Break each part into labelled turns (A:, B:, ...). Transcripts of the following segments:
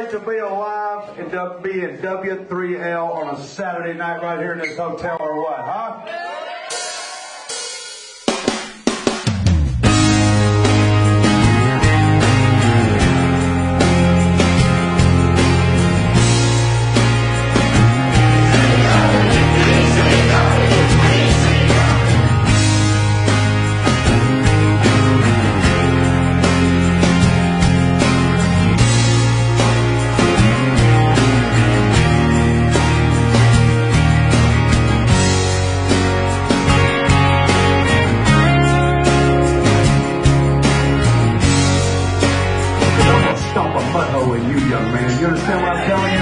A: great to be alive and to be in W3L on a Saturday night right here in this hotel, or what, huh? With you, young man. You understand what I'm telling you?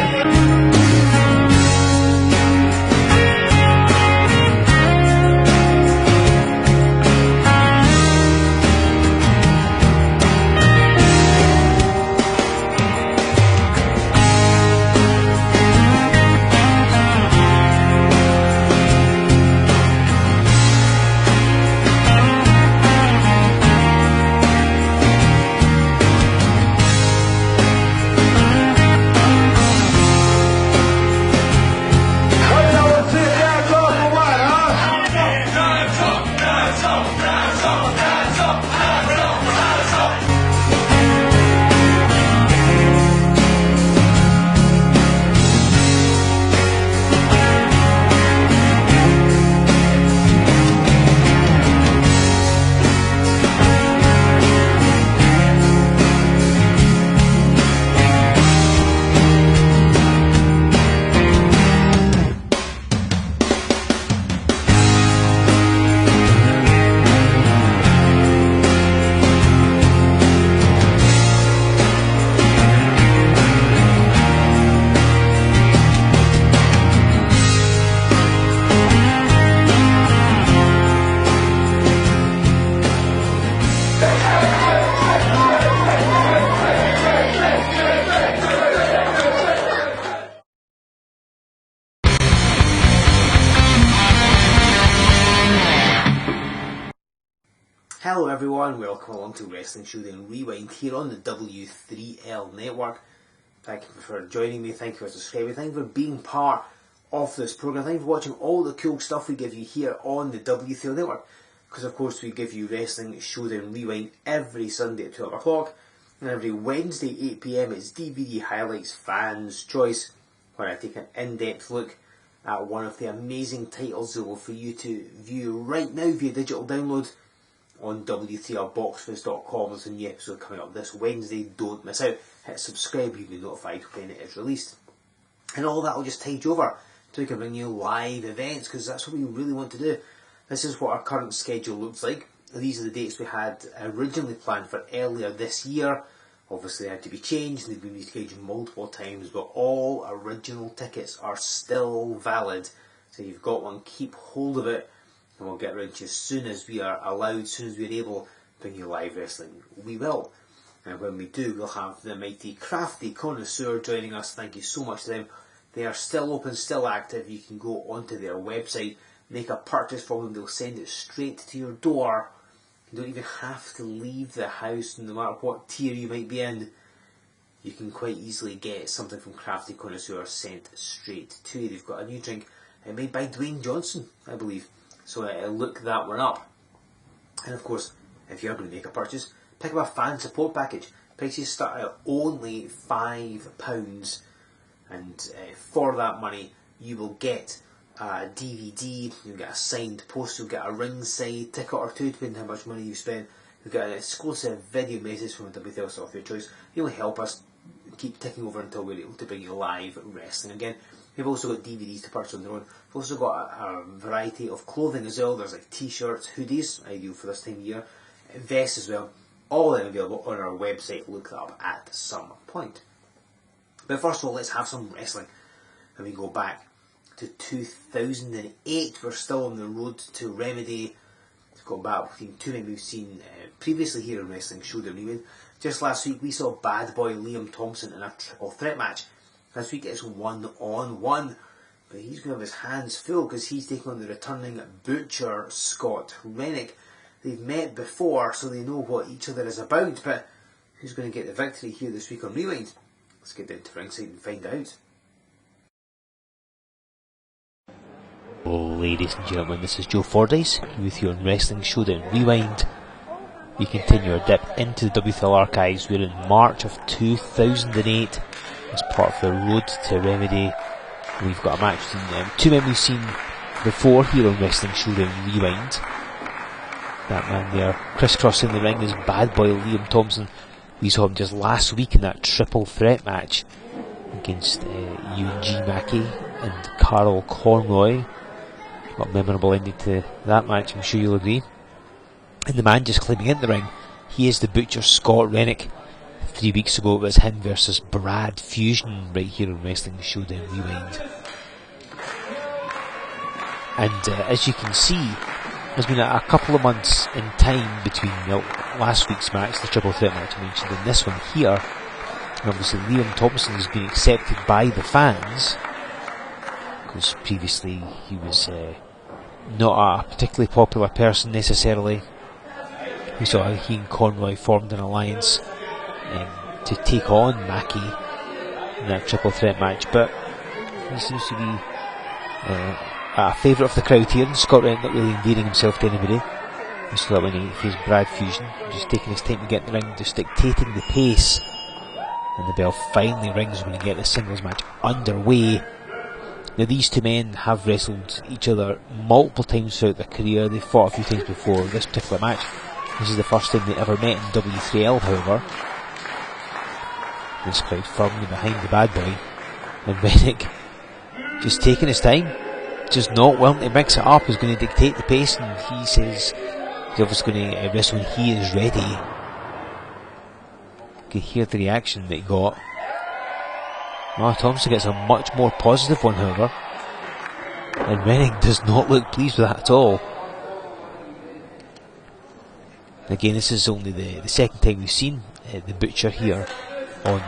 B: Hello everyone, welcome along to Wrestling Showdown Rewind here on the W3L network. Thank you for joining me, thank you for subscribing, thank you for being part of this program, thank you for watching all the cool stuff we give you here on the W3L network. Because of course we give you Wrestling Showdown Rewind every Sunday at 12 o'clock, and every Wednesday 8 PM it's DVD Highlights Fans Choice, where I take an in-depth look at one of the amazing titles available for you to view right now via digital download on W3LBoxFest.com. There's a new episode coming up this Wednesday, don't miss out. Hit subscribe, you'll be notified when it is released. And all that will just tide you over so we can bring you live events, because that's what we really want to do. This is what our current schedule looks like. These are the dates we had originally planned for earlier this year. Obviously they had to be changed, they've been rescheduled multiple times, but all original tickets are still valid. So if you've got one, keep hold of it. And we'll get around to you as soon as we are allowed, as soon as we're able to bring you live wrestling. We will. And when we do, we'll have the mighty Crafty Connoisseur joining us. Thank you so much to them. They are still open, still active. You can go onto their website, make a purchase from them. They'll send it straight to your door. You don't even have to leave the house, no matter what tier you might be in. You can quite easily get something from Crafty Connoisseur sent straight to you. They've got a new drink made by Dwayne Johnson, I believe. So look that one up. And of course, if you're going to make a purchase, pick up a fan support package. Prices start at only £5, and for that money you will get a DVD, you'll get a signed poster, you'll get a ringside ticket or two, depending on how much money you spend. You'll get an exclusive video message from a W3L of your choice. You'll help us keep ticking over until we're able to bring you live wrestling again. We've also got DVDs to purchase on their own. We've also got a variety of clothing as well. There's like t-shirts, hoodies, ideal for this time of year, vests as well. All of them available on our website. Look that up at some point. But first of all, let's have some wrestling. And we go back to 2008. We're still on the road to Remedy. We've got back between two men we've seen previously here in Wrestling Showdown Rewind. Just last week we saw Bad Boy Liam Thomson in a triple threat match. This week it's 1-on-1, but he's going to have his hands full because he's taking on the returning Butcher Scott Renwick. They've met before, so they know what each other is about, but who's going to get the victory here this week on Rewind? Let's get down to ringside and find out. Ladies and gentlemen, this is Joe Fordyce with you on Wrestling Showdown Rewind. We continue our dip into the W3L archives. We're in March of 2008 as part of the Road to Remedy. We've got a match between two men we've seen before here on Wrestling Showdown Rewind. That man there crisscrossing the ring is bad boy Liam Thomson. We saw him just last week in that triple threat match against Ewan G. Mackey and Carl Conroy. What a memorable ending to that match, I'm sure you'll agree. And the man just climbing in the ring, he is the Butcher Scott Renwick. 3 weeks ago it was him versus Brad Fusion right here on Wrestling Showdown Rewind. And as you can see, there's been a couple of months in time between last week's match, the triple threat match I mentioned, and this one here. And obviously Liam Thomson has been accepted by the fans, because previously he was not a particularly popular person necessarily. We saw how he and Conroy formed an alliance to take on Mackey in that triple threat match, but he seems to be a favourite of the crowd here, and Scott Renwick not really endearing himself to anybody. We saw that when he faced Brad Fusion, just taking his time to get in the ring, just dictating the pace, and the bell finally rings when we get the singles match underway. Now these two men have wrestled each other multiple times throughout their career. They've fought a few times before this particular match. This is the first time they ever met in W3L, however. This crowd firmly behind the bad boy, and Renwick just taking his time, just not willing to mix it up. He's going to dictate the pace, and he says he's obviously going to wrestle when he is ready. You can hear the reaction that he got. Thomson gets a much more positive one, however, and Renwick does not look pleased with that at all. Again, this is only the second time we've seen the Butcher here on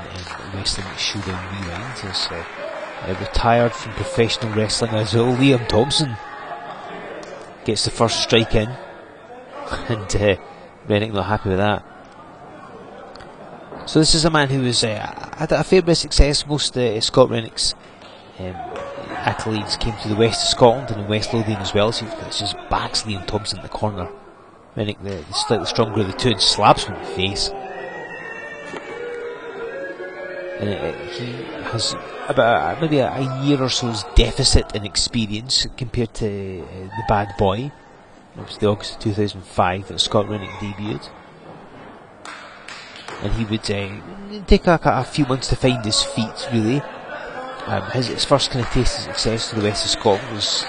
B: Wrestling Showdown Rewind. He's retired from professional wrestling as well. Liam Thomson gets the first strike in, and Renwick not happy with that. So this is a man who has had a fair bit of success. Most Scott Renwick's accolades came to the west of Scotland and in West Lothian as well. So this just backs Liam Thomson in the corner. Renwick, the slightly stronger of the two, and slaps him in the face. And he has about maybe a year or so's deficit in experience compared to the bad boy. It was the August of 2005 that Scott Renwick debuted. And he would take a few months to find his feet, really. His first kind of taste of success to the west of Scotland was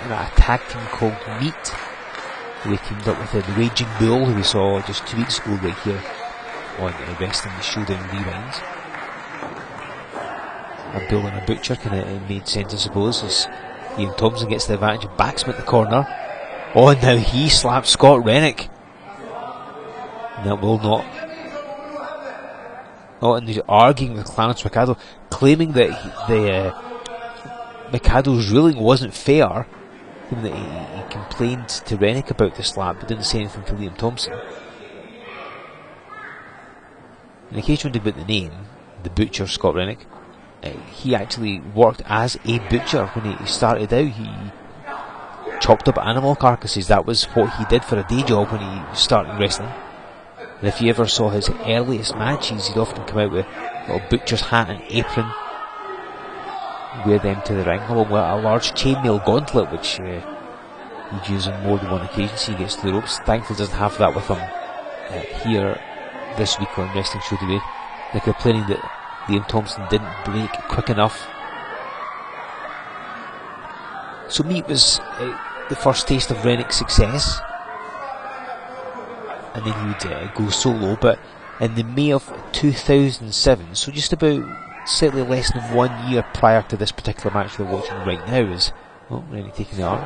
B: in a tag team called Meat. They teamed up with the Raging Bull, who we saw just 2 weeks ago right here on Wrestling Showdown Rewind. A bull and a butcher kind of made sense, I suppose, as Liam Thomson gets the advantage, backs him at the corner. Oh, and now he slaps Scott Renwick. And that will not. Oh, and he's arguing with Clarence Mikado, claiming that Mikado's ruling wasn't fair. That he complained to Renwick about the slap, but didn't say anything to Liam Thomson. In case you wondered about the name, the Butcher Scott Renwick, he actually worked as a butcher when he started out. He chopped up animal carcasses. That was what he did for a day job when he was starting wrestling. And if you ever saw his earliest matches, he'd often come out with a little butcher's hat and apron, wear them to the ring, along with a large chainmail gauntlet, which he'd use on more than one occasion, so he gets to the ropes. Thankfully doesn't have that with him here this week on Wrestling Showdown. They're complaining that Liam Thomson didn't break quick enough. So Meat was the first taste of Renwick's success, and then he would go solo. But in the May of 2007, so just about slightly less than 1 year prior to this particular match we're watching right now, is Renwick taking the arm,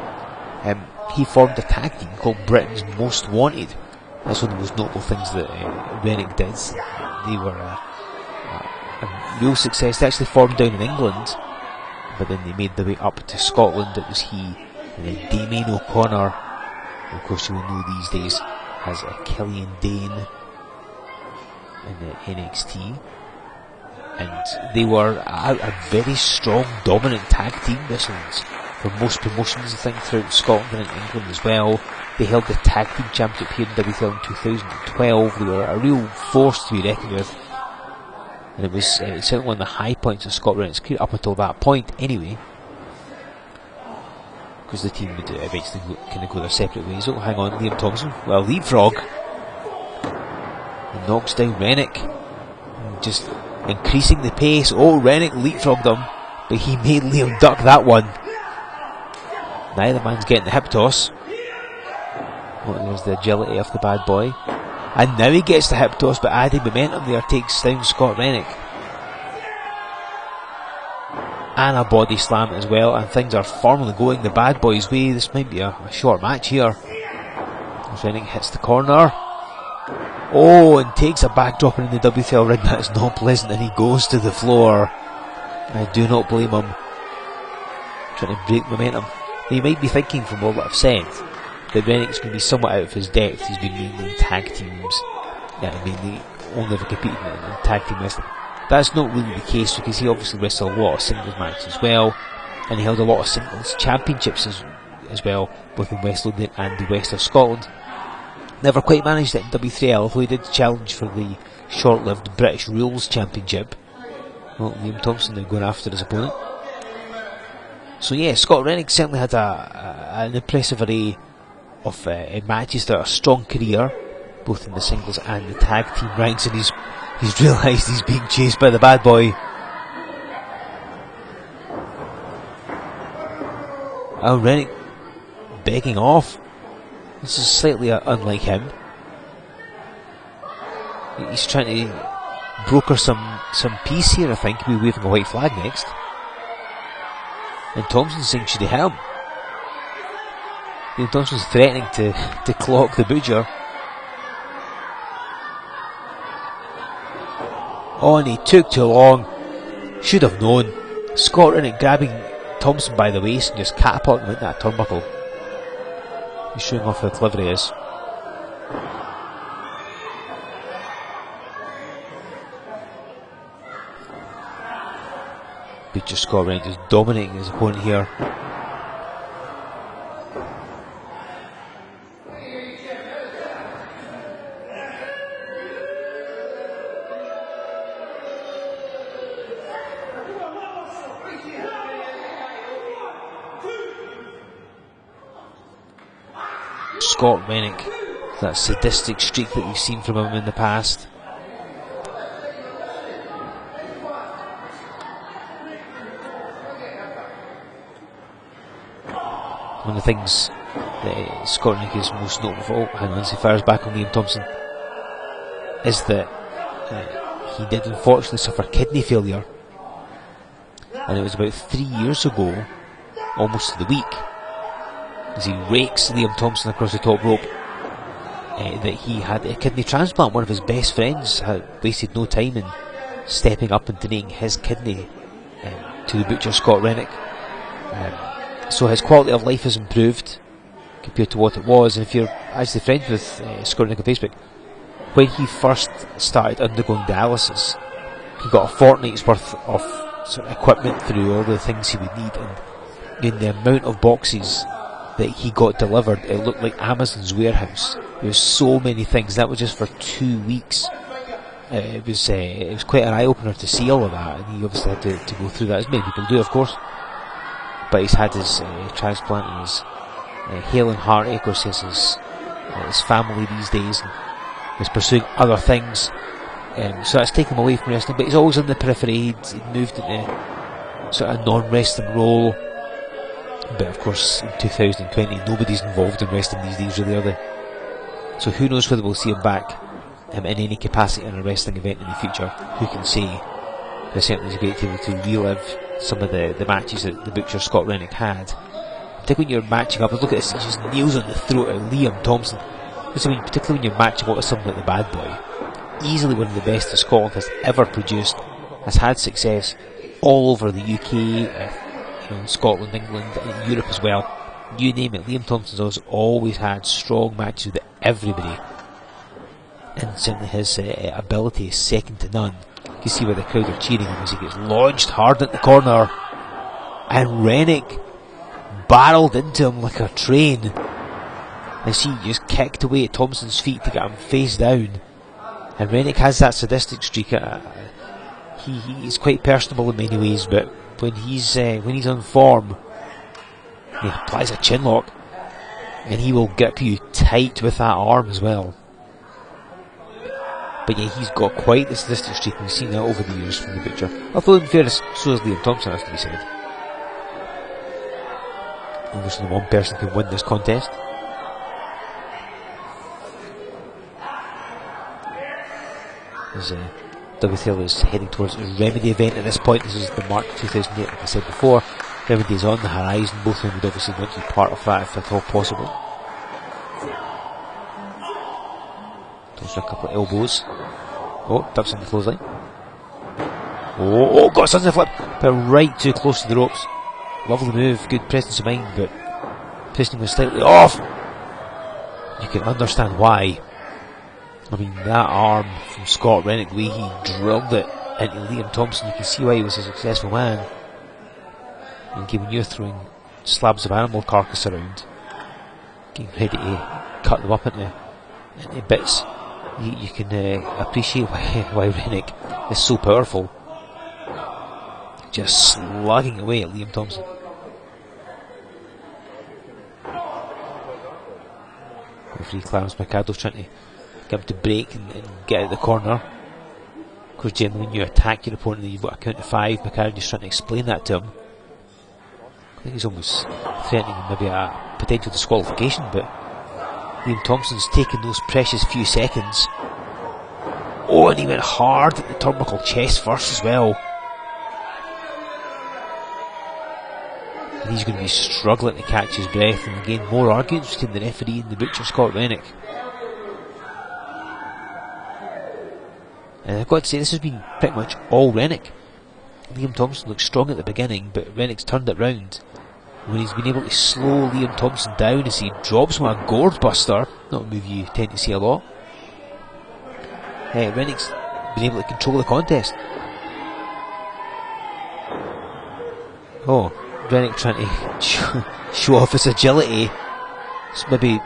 B: he formed a tag team called Britain's Most Wanted. That's one of the most notable things that Renwick did. They were a real success. They actually formed down in England, but then they made their way up to Scotland. It was he and then Damien O'Connor, who of course you will know these days as Killian Dane in NXT.
C: and they were a very strong, dominant tag team, this one's, for most promotions, I think, throughout Scotland and in England as well. They held the tag team championship here in W3L in 2012. They were a real force to be reckoned with, and it was certainly one of the high points of Scott Renwick's career up until that point anyway, because the team would eventually kind of go their separate ways. Oh, hang on, Liam Thomson, well, leapfrog, and knocks down Renwick, and just increasing the pace. Oh, Renwick leapfrogged him, but he made Liam duck that one. Neither man's getting the hip toss. Oh, there's the agility of the bad boy. And now he gets the hip toss, but adding momentum there takes down Scott Renwick. And a body slam as well, and things are firmly going the bad boy's way. This might be a short match here. Renwick hits the corner. Oh, and takes a backdrop in the W3L ring. That is not pleasant, and he goes to the floor. I do not blame him. Trying to break momentum. Now, you might be thinking from all that I've said that Renwick's going to be somewhat out of his depth. He's been mainly in tag teams, mainly only ever competing in tag team wrestling. That's not really the case, because he obviously wrestled a lot of singles matches as well, and he held a lot of singles championships as well, both in West Lothian and the west of Scotland. Never quite managed it in W3L, although he did challenge for the short-lived British Rules Championship. Well, Liam Thomson now going after his opponent. So yeah, Scott Renwick certainly had an impressive array of matches throughout a strong career, both in the singles and the tag team ranks, and he's realised he's being chased by the bad boy. Oh, Renwick begging off. This is slightly unlike him. He's trying to broker some peace here, I think. He'll be waving a white flag next. And Thomson's saying, should he help? And Thomson's threatening to clock the butcher. Oh, and he took too long. Should have known. Scott Renwick grabbing Thomson by the waist and just catapulting him into that turnbuckle. He's showing off how clever he is. Butcher Scott Renwick just dominating his opponent here. Scott Renwick, that sadistic streak that we've seen from him in the past. One of the things that Scott Renwick is most notable for, hang on, as he fires back on Liam Thomson, is that he did unfortunately suffer kidney failure, and it was about 3 years ago, almost to the week, as he rakes Liam Thomson across the top rope, that he had a kidney transplant. One of his best friends had wasted no time in stepping up and donating his kidney to the butcher Scott Renwick. So his quality of life has improved compared to what it was. And if you're actually friends with Scott Renwick on Facebook, when he first started undergoing dialysis, he got a fortnight's worth of sort of equipment through all the things he would need, and in the amount of boxes that he got delivered, it looked like Amazon's warehouse. There was so many things. That was just for 2 weeks. It was quite an eye opener to see all of that, and he obviously had to go through that, as many people do, of course. But he's had his transplant and his hailing heartache, of course, his family these days, and is pursuing other things. So that's taken him away from wrestling, but he's always on the periphery. He'd moved into sort of a non-wrestling role. But of course, in 2020, nobody's involved in wrestling these days, really, are they? So who knows whether we'll see him back in any capacity in a wrestling event in the future. Who can say? But certainly it's great to be able to relive some of the matches that the butcher Scott Renwick had. Particularly when you're matching up, look at this, he just nails on the throat of Liam Thomson. Because, I mean, particularly when you're matching up with something like the bad boy, easily one of the best that Scotland has ever produced, has had success all over the UK, Scotland, England, and Europe as well. You name it, Liam Thompson's always had strong matches with everybody, and certainly his ability is second to none. You can see where the crowd are cheering him as he gets launched hard at the corner. And Renwick barreled into him like a train. As he just kicked away at Thomson's feet to get him face down. And Renwick has that sadistic streak. He's quite personable in many ways, but when he's on form, he applies a chin lock, and he will grip you tight with that arm as well. But yeah, he's got quite the sadistic streak. We've seen that over the years from the Butcher. Although in fairness, so has Liam Thomson, has to be said. Only one person can win this contest. As W3L is heading towards a Remedy event at this point. This is the March 2008, like I said before. Remedy is on the horizon. Both of them would obviously want to be part of that if at all possible. Those are a couple of elbows. Oh, ducks on the clothesline. Oh, got a sunset flip, but right too close to the ropes. Lovely move, good presence of mind, but piston was slightly off. You can understand why. I mean, that arm from Scott Renwick, the way he drilled it into Liam Thomson, you can see why he was a successful man. And again, when you're throwing slabs of animal carcass around, getting ready to cut them up into bits, you can appreciate why Renwick is so powerful. Just slugging away at Liam Thomson. Referee Clarence Mercado's trying to get him to break and get out of the corner. Of course, generally when you attack your opponent and you've got a count of 5, Mercado just trying to explain that to him. I think he's almost threatening maybe a potential disqualification, but Liam Thomson's taken those precious few seconds. Oh, and he went hard at the turnbuckle chest first as well. And he's going to be struggling to catch his breath, and again more arguments between the referee and the Butcher, Scott Renwick. And I've got to say, this has been pretty much all Renwick. Liam Thomson looked strong at the beginning, but Renwick's turned it round. When he's been able to slow Liam Thomson down as he drops him a gourd buster, not a move you tend to see a lot, Renwick's been able to control the contest. Oh, Renwick trying to show off his agility. It's maybe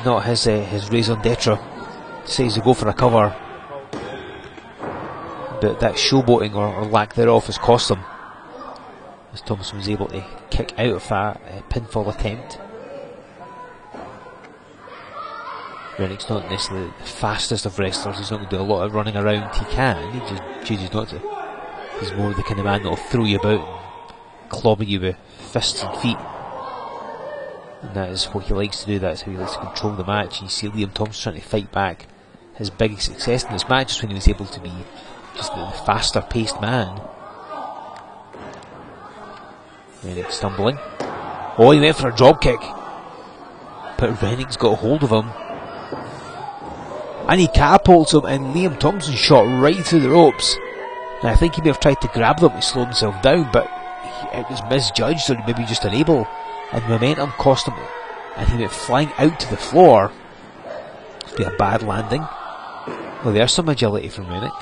C: not his raison d'etre. Decides to go for a cover, but that showboating or lack thereof has cost him, as Thomson was able to kick out of that pinfall attempt. Renwick's not necessarily the fastest of wrestlers. He's not going to do a lot of running around. He can, he just chooses not to. He's more the kind of man that will throw you about and clobber you with fists and feet, and that is what he likes to do. That's how he likes to control the match. You see Liam Thomson trying to fight back. His big success in this match is when he was able to be just the faster paced man. Renwick stumbling. Oh, he went for a drop kick, but Renwick's got a hold of him, and he catapults him, and Liam Thomson shot right through the ropes. And I think he may have tried to grab them to slow himself down, but it was misjudged, or maybe just unable, and momentum cost him, and he went flying out to the floor. It'd be a bad landing. Well, there's some agility from Renwick.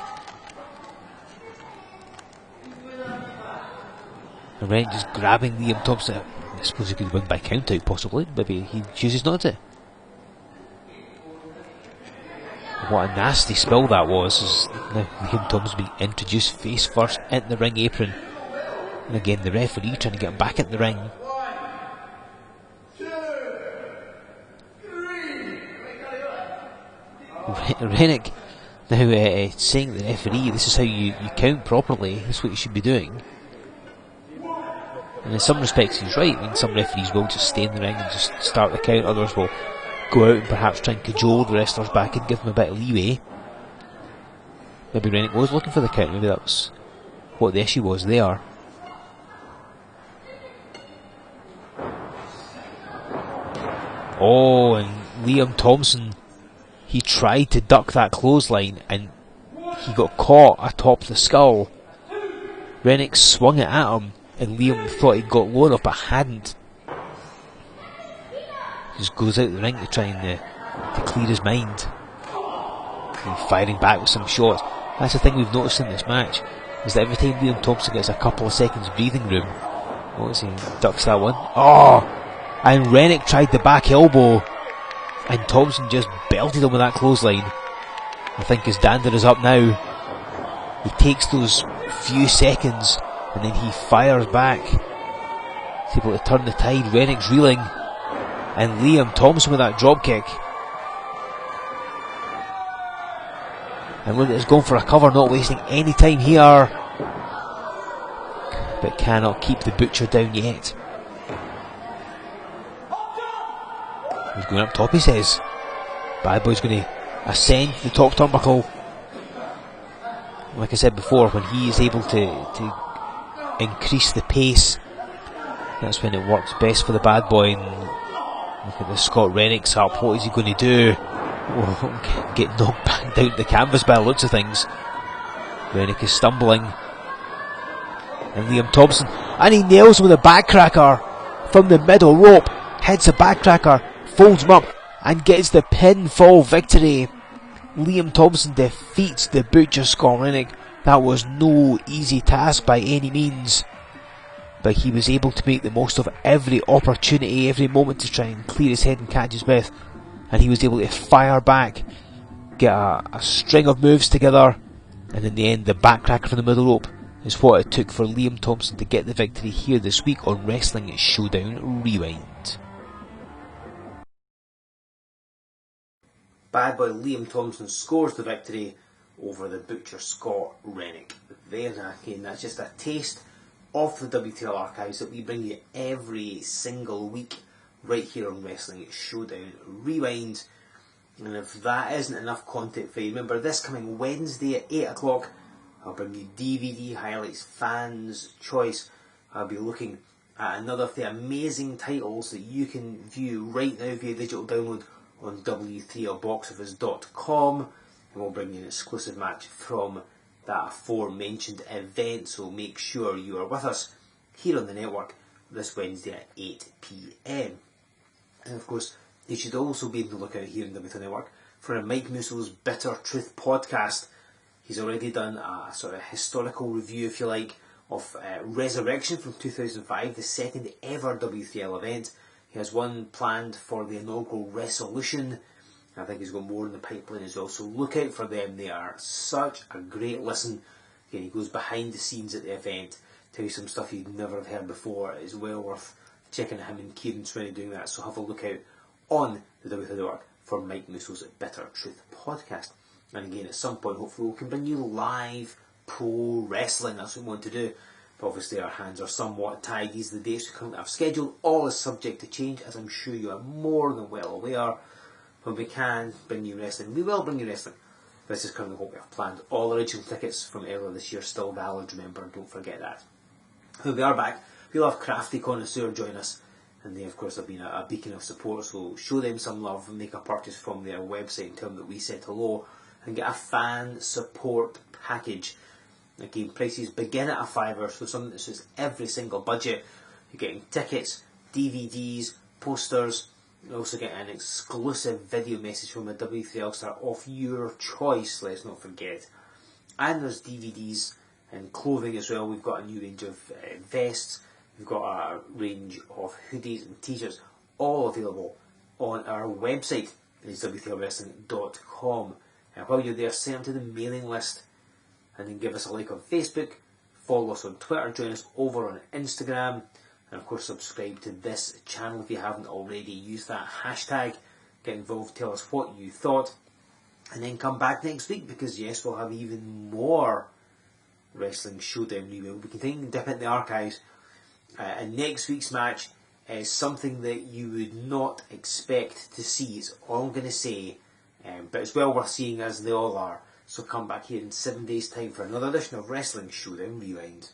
C: And Renwick just grabbing Liam Thomson. I suppose he could win by count out, possibly. Maybe he chooses not to. What a nasty spill that was. As now Liam Thomson being introduced face first into the ring apron. And again, the referee trying to get him back into the ring.
A: 1, 2, 3.
C: Renwick now saying to the referee, this is how you count properly, this is what you should be doing. And in some respects he's right. I mean, some referees will just stay in the ring and just start the count, others will go out and perhaps try and cajole the wrestlers back and give them a bit of leeway. Maybe Renwick was looking for the count, maybe that was what the issue was there. Oh, and Liam Thomson, he tried to duck that clothesline and he got caught atop the skull. Renwick swung it at him and Liam thought he'd got low enough but hadn't. He just goes out the ring to try and to clear his mind. And firing back with some shots. That's the thing we've noticed in this match, is that every time Liam Thomson gets a couple of seconds breathing room, he ducks that one. Oh! And Renwick tried the back elbow, and Thomson just belted him with that clothesline. I think his dander is up now. He takes those few seconds, and then he fires back. He's able to turn the tide. Renwick's reeling, and Liam Thomson with that drop kick. And look at this, going for a cover, not wasting any time here. But cannot keep the Butcher down yet. He's going up top, he says. Bad Boy's going to ascend to the top turnbuckle. Like I said before, when he is able to increase the pace, that's when it works best for the Bad Boy. And look at this, Scott Renwick's up. What is he going to do? Oh, get knocked back down the canvas by the looks of things. Renwick is stumbling. And Liam Thomson, and he nails him with a backcracker from the middle rope. Hits a backcracker, folds him up, and gets the pinfall victory. Liam Thomson defeats the Butcher Scott Renwick. That was no easy task by any means, but he was able to make the most of every opportunity, every moment to try and clear his head and catch his breath. And he was able to fire back, get a string of moves together, and in the end the backcracker from the middle rope is what it took for Liam Thomson to get the victory here this week on Wrestling Showdown Rewind. Bad Boy Liam Thomson scores the victory over the Butcher Scott Renwick. There again, that's just a taste of the W3L archives that we bring you every single week right here on Wrestling Showdown Rewind. And if that isn't enough content for you, remember this coming Wednesday at 8 o'clock I'll bring you DVD highlights, fans choice. I'll be looking at another of the amazing titles that you can view right now via digital download on W3LBoxOffice.com, and we'll bring you an exclusive match from that aforementioned event, so make sure you are with us here on the network this Wednesday at 8 PM. And of course, you should also be able to look out here on the W3 Network for a Mike Musso's Bitter Truth podcast. He's already done a sort of historical review, if you like, of Resurrection from 2005, the second ever W3L event. He has one planned for the inaugural Resolution. I think he's got more in the pipeline as well, so look out for them. They are such a great listen. Again, he goes behind the scenes at the event, tell you some stuff you'd never have heard before. It's well worth checking out him and Kieran Swinney doing that, so have a look out on the W3 Network for Mike Musso's Bitter Truth podcast. And again, at some point, hopefully we can bring you live pro wrestling. That's what we want to do. But obviously our hands are somewhat tied. These are the dates we currently have scheduled. All is subject to change, as I'm sure you are more than well aware. When we can bring you wrestling, we will bring you wrestling. This is currently what we have planned. All original tickets from earlier this year still valid, remember, don't forget that. When we are back, we'll have Crafty Connoisseur join us, and they of course have been a beacon of support, so show them some love and make a purchase from their website and tell them that we said hello, and get a fan support package. Again, prices begin at $5, so something that suits every single budget. You're getting tickets, DVDs, posters. You also get an exclusive video message from a W3L star of your choice, let's not forget. And there's DVDs and clothing as well. We've got a new range of vests. We've got a range of hoodies and t-shirts, all available on our website. It's W3LWrestling.com. And while you're there, sign up to the mailing list, and then give us a like on Facebook, follow us on Twitter, join us over on Instagram, and of course subscribe to this channel if you haven't already. Use that hashtag, get involved, tell us what you thought, and then come back next week, because yes, we'll have even more Wrestling Showdown Rewind. We continue to dip into the archives, and next week's match is something that you would not expect to see. It's all I'm going to say, but it's well worth seeing, as they all are. So come back here in 7 days' time for another edition of Wrestling Showdown Rewind.